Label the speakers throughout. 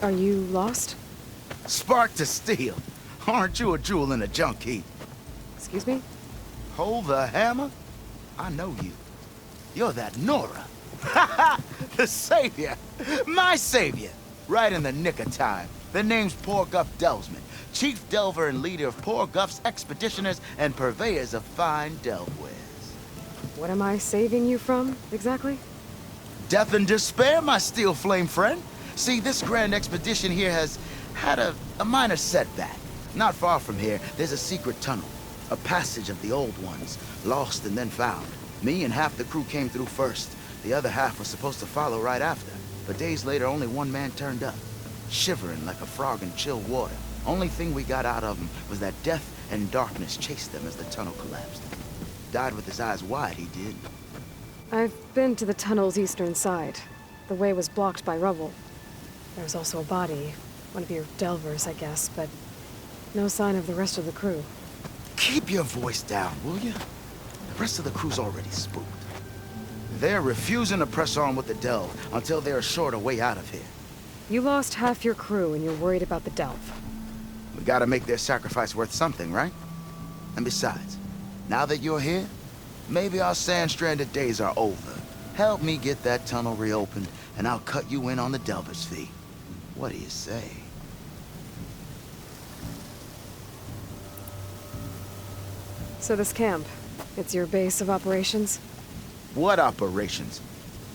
Speaker 1: Are you lost?
Speaker 2: Spark to steel. Aren't you a jewel in a junk heap?
Speaker 1: Excuse me?
Speaker 2: Hold the hammer? I know you. You're that Nora. The savior. My savior. Right in the nick of time. The name's Poor Guff Delvesman, chief delver and leader of Poor Guff's expeditioners and purveyors of fine delve wares.
Speaker 1: What am I saving you from, exactly?
Speaker 2: Death and despair, my steel flame friend. See, this grand expedition here has had a minor setback. Not far from here, there's a secret tunnel. A passage of the old ones, lost and then found. Me and half the crew came through first. The other half was supposed to follow right after. But days later, only one man turned up. Shivering like a frog in chill water. Only thing we got out of him was that death and darkness chased them as the tunnel collapsed. Died with his eyes wide, he did.
Speaker 1: I've been to the tunnel's eastern side. The way was blocked by rubble. There was also a body. One of your delvers, I guess, but no sign of the rest of the crew.
Speaker 2: Keep your voice down, will you? The rest of the crew's already spooked. They're refusing to press on with the delve until they're assured a way out of here.
Speaker 1: You lost half your crew and you're worried about the delve.
Speaker 2: We gotta make their sacrifice worth something, right? And besides, now that you're here, maybe our sand-stranded days are over. Help me get that tunnel reopened, and I'll cut you in on the delver's fee. What do you say?
Speaker 1: So this camp, it's your base of operations?
Speaker 2: What operations?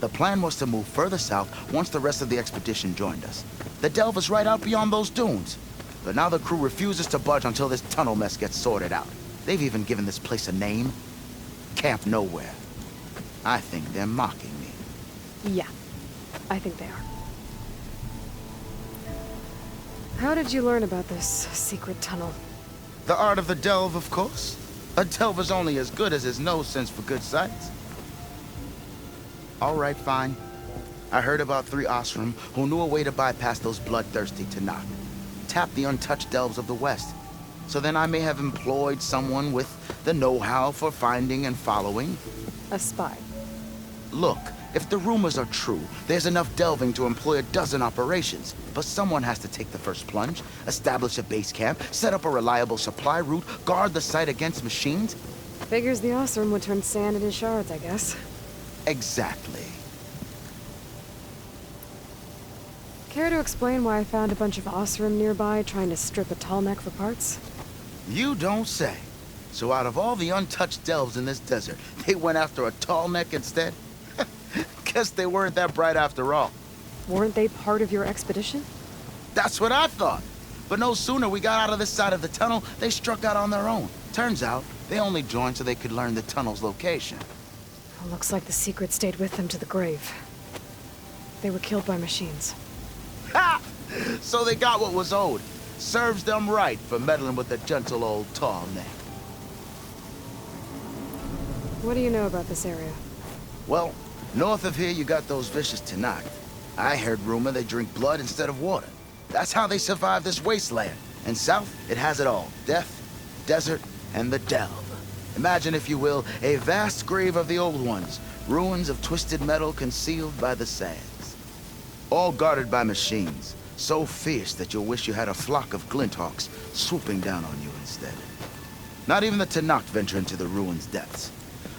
Speaker 2: The plan was to move further south once the rest of the expedition joined us. The delve is right out beyond those dunes. But now the crew refuses to budge until this tunnel mess gets sorted out. They've even given this place a name. Camp Nowhere. I think they're mocking me.
Speaker 1: Yeah, I think they are. How did you learn about this secret tunnel?
Speaker 2: The art of the delve, of course. A delver's only as good as his nose sense for good sights. All right, fine. I heard about 3 Osram who knew a way to bypass those bloodthirsty Tanakh. Tap the untouched delves of the West. So then I may have employed someone with the know-how for finding and following.
Speaker 1: A spy.
Speaker 2: Look, if the rumors are true, there's enough delving to employ a dozen operations. But someone has to take the first plunge, establish a base camp, set up a reliable supply route, guard the site against machines.
Speaker 1: Figures the Osram would turn sand into shards, I guess.
Speaker 2: Exactly.
Speaker 1: Care to explain why I found a bunch of Osram nearby trying to strip a tall neck for parts?
Speaker 2: You don't say. So out of all the untouched delves in this desert, they went after a tall neck instead? Guess they weren't that bright after all.
Speaker 1: Weren't they part of your expedition?
Speaker 2: That's what I thought. But no sooner we got out of this side of the tunnel, they struck out on their own. Turns out, they only joined so they could learn the tunnel's location.
Speaker 1: Looks like the secret stayed with them to the grave. They were killed by machines.
Speaker 2: Ha! So they got what was owed. Serves them right for meddling with the gentle old tall neck.
Speaker 1: What do you know about this area?
Speaker 2: Well, north of here you got those vicious Tanakh. I heard rumor they drink blood instead of water. That's how they survive this wasteland. And south, it has it all. Death, desert, and the delve. Imagine, if you will, a vast grave of the old ones. Ruins of twisted metal concealed by the sands. All guarded by machines. So fierce that you'll wish you had a flock of glinthawks swooping down on you instead. Not even the Tanakh venture into the ruins' depths.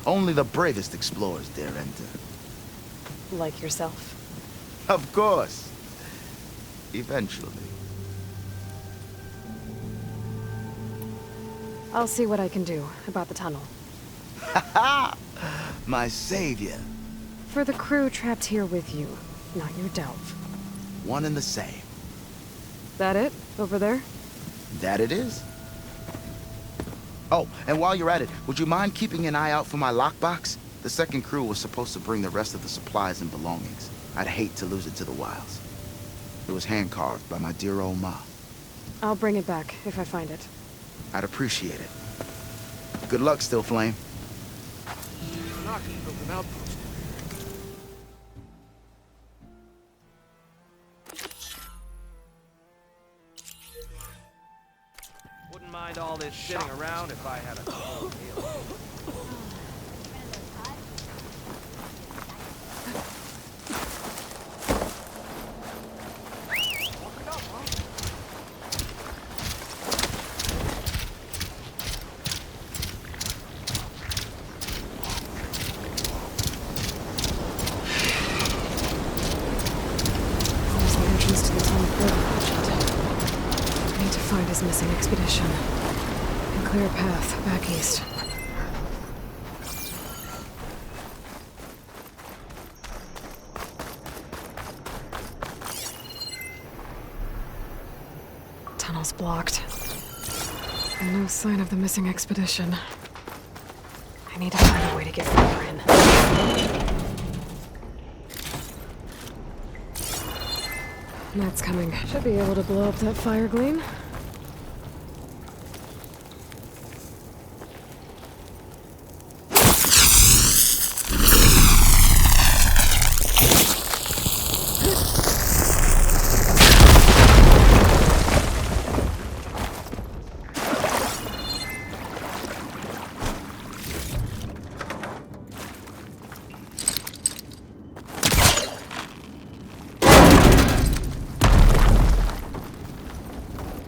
Speaker 2: Only the bravest explorers dare enter.
Speaker 1: Like yourself.
Speaker 2: Of course. Eventually.
Speaker 1: I'll see what I can do about the tunnel.
Speaker 2: Ha ha! My savior.
Speaker 1: For the crew trapped here with you, not your delve.
Speaker 2: One and the same.
Speaker 1: That it? Over there?
Speaker 2: That it is. Oh, and while you're at it, would you mind keeping an eye out for my lockbox? The second crew was supposed to bring the rest of the supplies and belongings. I'd hate to lose it to the wilds. It was hand-carved by my dear old ma.
Speaker 1: I'll bring it back if I find it.
Speaker 2: I'd appreciate it. Good luck, Still Flame.
Speaker 3: Not built an outpost. Wouldn't mind all this sitting around if I had a cold meal.
Speaker 1: expedition. And clear a path back east. Tunnel's blocked. And no sign of the missing expedition. I need to find a way to get further in. That's coming. Should be able to blow up that fire gleam.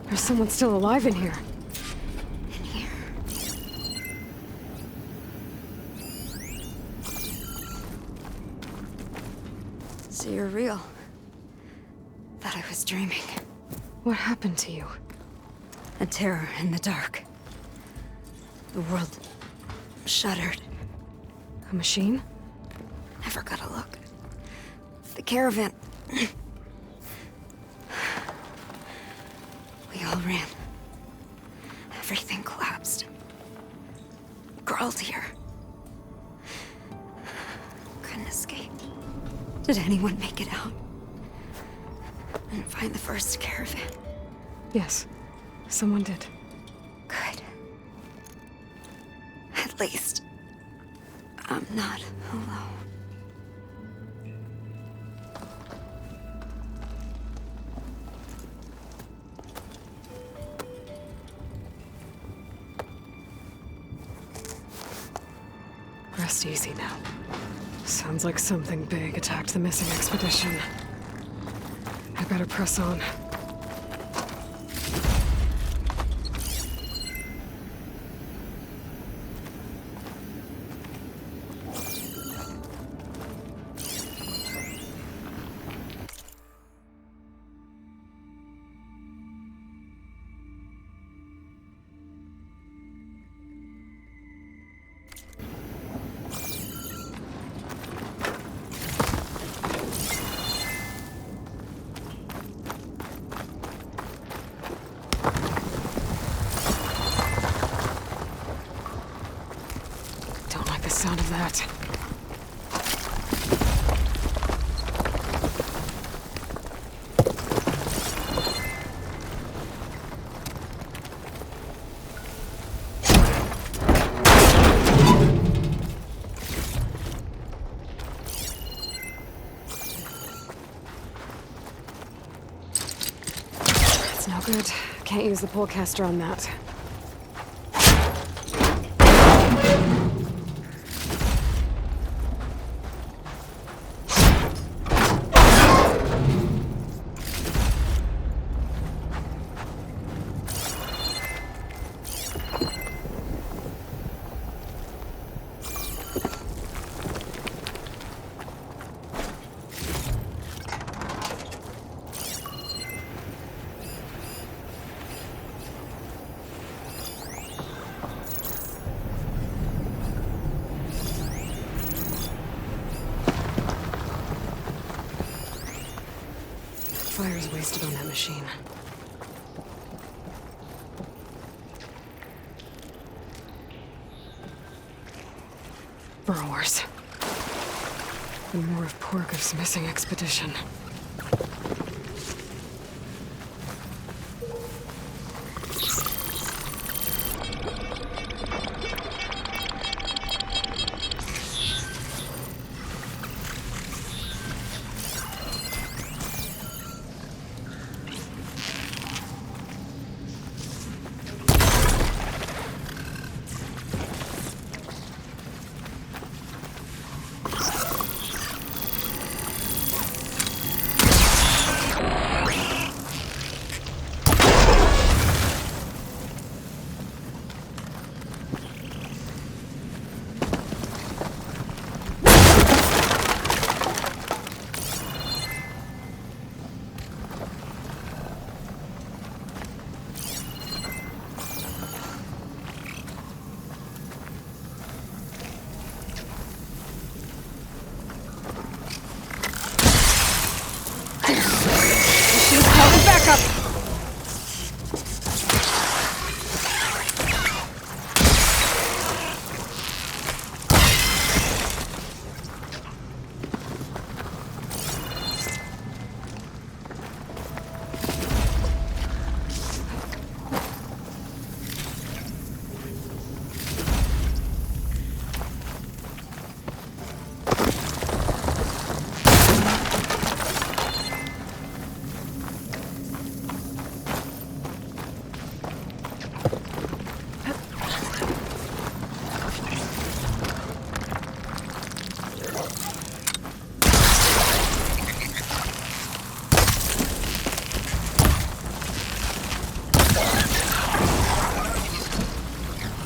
Speaker 1: There's someone still alive in here.
Speaker 4: In here. So you're real. Thought I was dreaming.
Speaker 1: What happened to you?
Speaker 4: A terror in the dark. The world shuddered.
Speaker 1: A machine?
Speaker 4: Never got a look. The caravan. We all ran. Everything collapsed. Crawled here. Couldn't escape. Did anyone make it out? And find the first caravan?
Speaker 1: Yes, someone did.
Speaker 4: Good. At least, I'm not alone.
Speaker 1: Rest easy now. Sounds like something big attacked the missing expedition. I better press on. Sound of that. That's no good. Can't use the polecaster on that. Fire's wasted on that machine. Burrowers. And more of Porkov's missing expedition.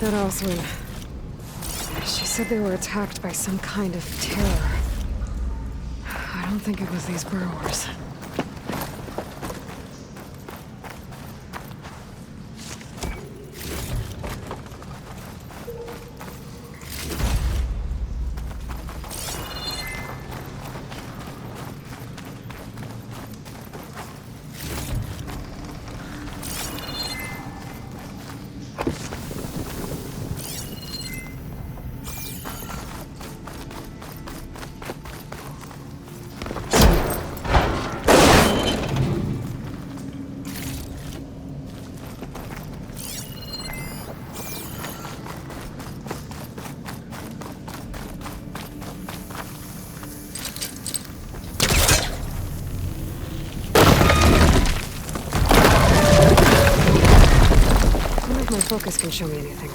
Speaker 1: That Oswin. She said they were attacked by some kind of terror. I don't think it was these burrowers. My focus can show me anything.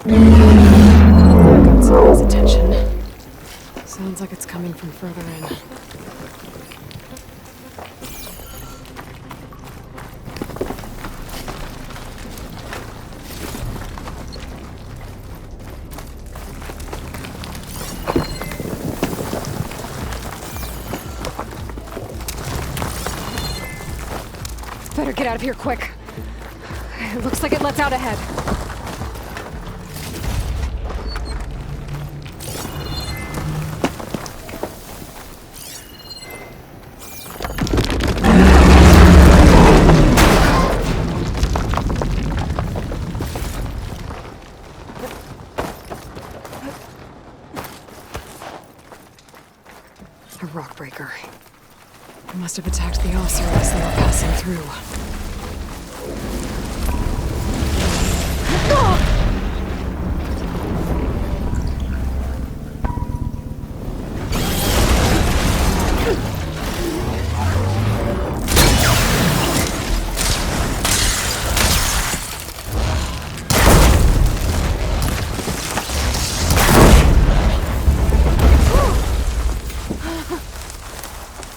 Speaker 1: Got someone's attention. Sounds like it's coming from further in. Better get out of here quick. It looks like it lets out ahead. A rock breaker. They must have attacked the officer as they were passing through.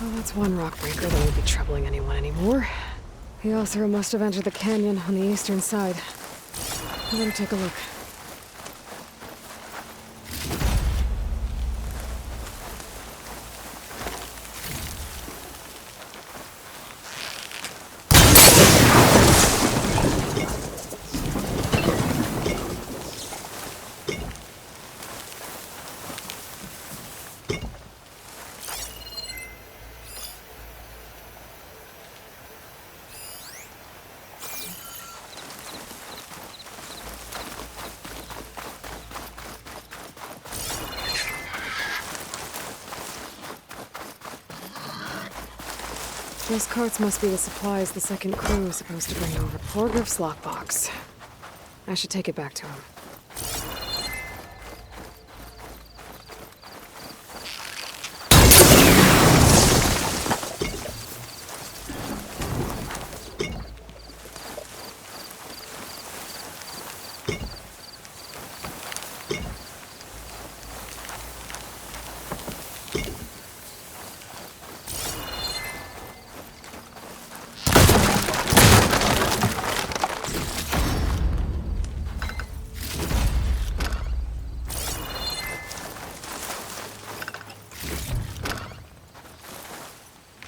Speaker 1: Well, that's one rock breaker that won't be troubling anyone anymore. The Othra must have entered the canyon on the eastern side. I better take a look. Those carts must be the supplies the second crew is supposed to bring over. Porgriff's lockbox. I should take it back to him.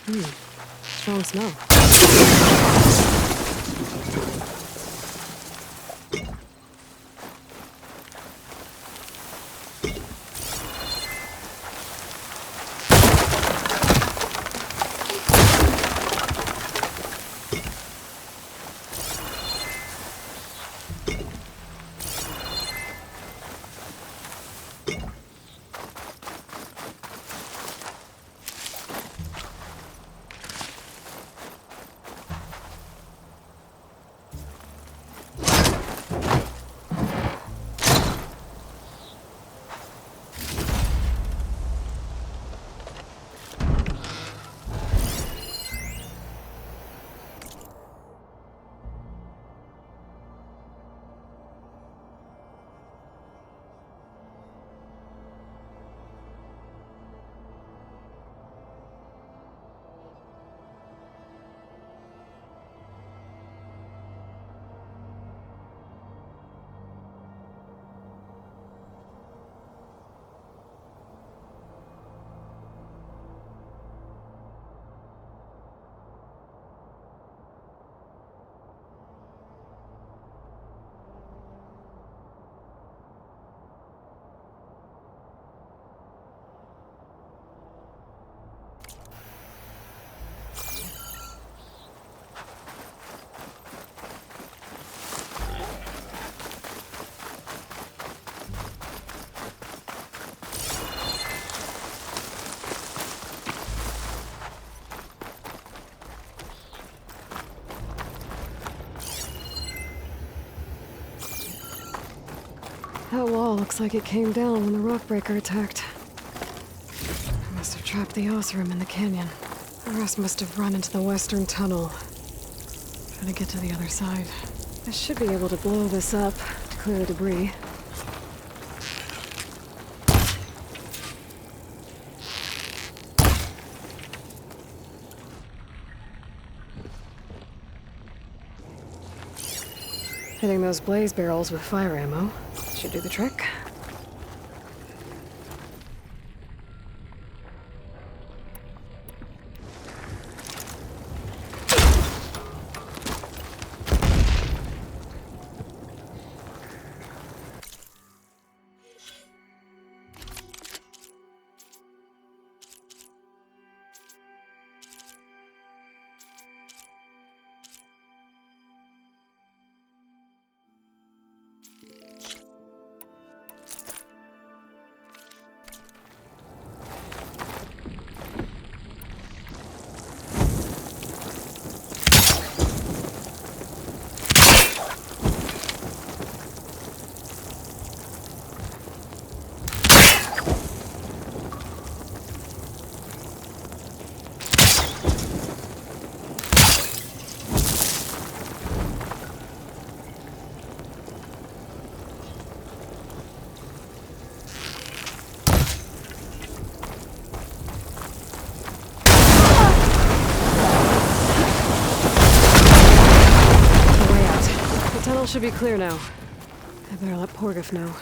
Speaker 1: Strong smell. That wall looks like it came down when the rockbreaker attacked. I must have trapped the Osram in the canyon. The rest must have run into the western tunnel. Trying to get to the other side. I should be able to blow this up to clear the debris. Hitting those blaze barrels with fire ammo should do the trick. Should be clear now. I better let Porgif know.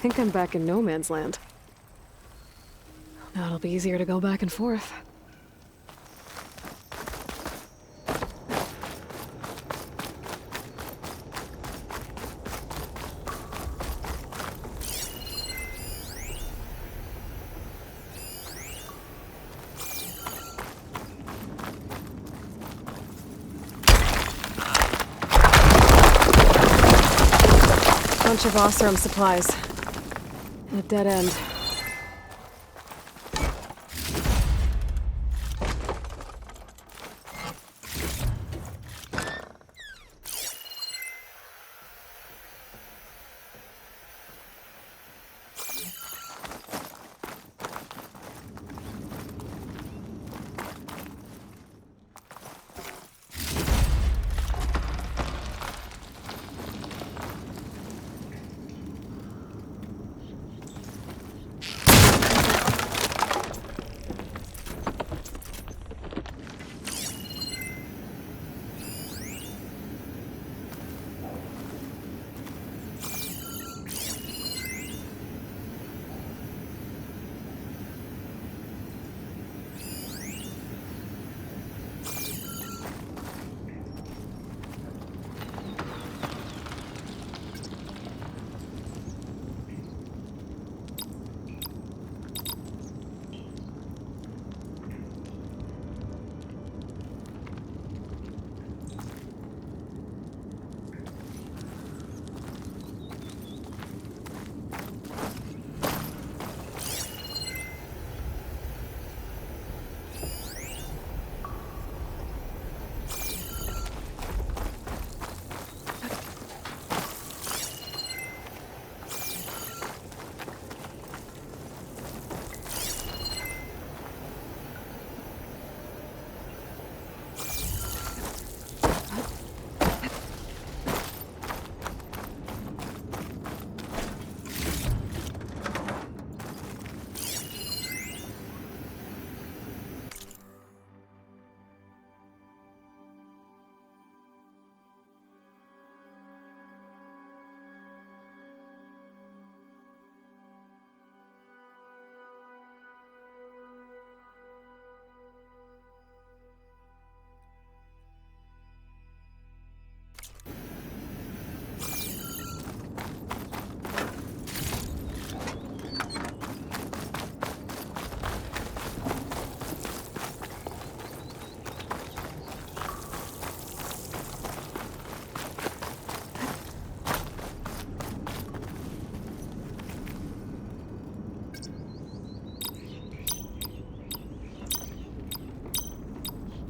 Speaker 1: think I'm back in no man's land. Now it'll be easier to go back and forth. Bunch of Oseram supplies. And a dead end.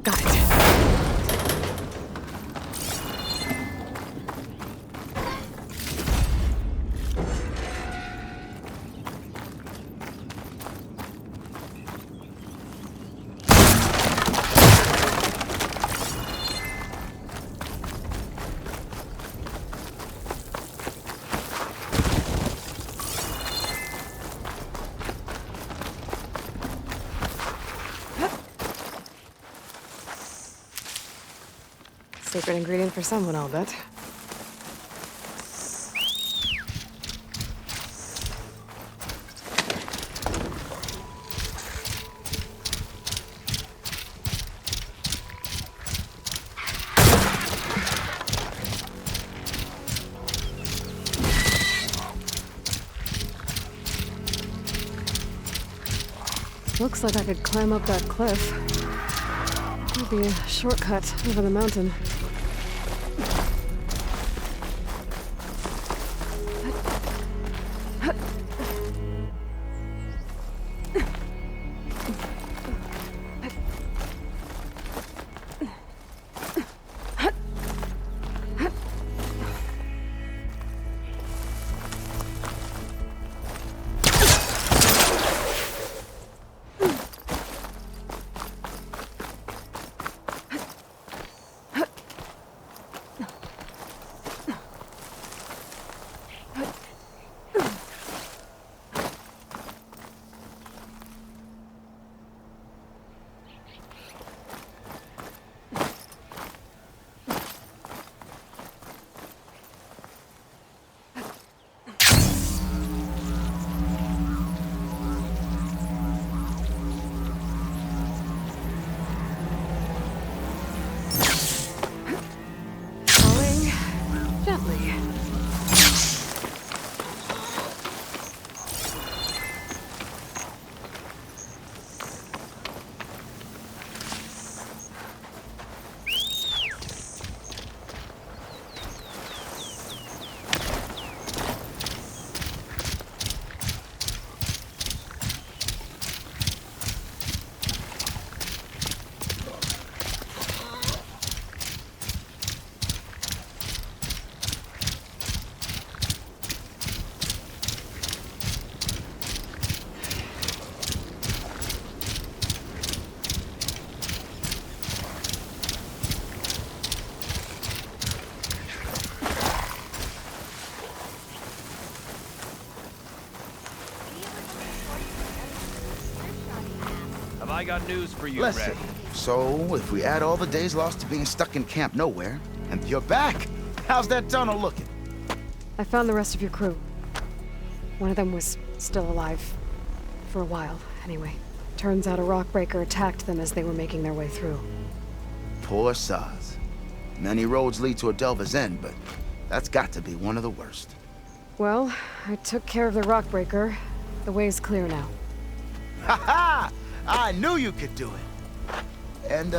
Speaker 1: Got it. Secret ingredient for someone, I'll bet. Looks like I could climb up that cliff. Might be a shortcut over the mountain.
Speaker 3: I got news for you,
Speaker 2: Listen,
Speaker 3: Red.
Speaker 2: so if we add all the days lost to being stuck in Camp Nowhere, and you're back, how's that tunnel looking?
Speaker 1: I found the rest of your crew. One of them was still alive. For a while, anyway. Turns out a rockbreaker attacked them as they were making their way through.
Speaker 2: Poor Saz. Many roads lead to a Delver's End, but that's got to be one of the worst.
Speaker 1: Well, I took care of the rockbreaker. The way's clear now.
Speaker 2: Ha ha! I knew you could do it! And,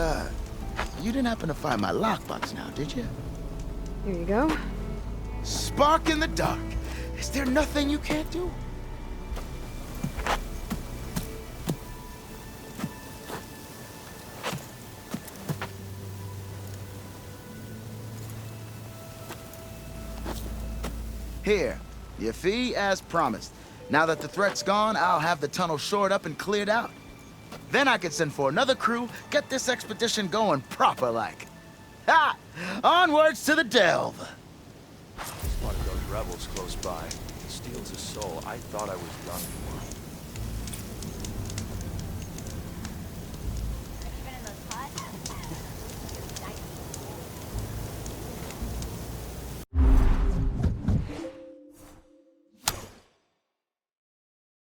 Speaker 2: you didn't happen to find my lockbox now, did you?
Speaker 1: Here you go.
Speaker 2: Spark in the dark. Is there nothing you can't do? Here, your fee as promised. Now that the threat's gone, I'll have the tunnel shored up and cleared out. Then I could send for another crew, get this expedition going proper-like. Ha! Onwards to the delve!
Speaker 5: One of those rebels close by. Steals his soul. I thought I was done for.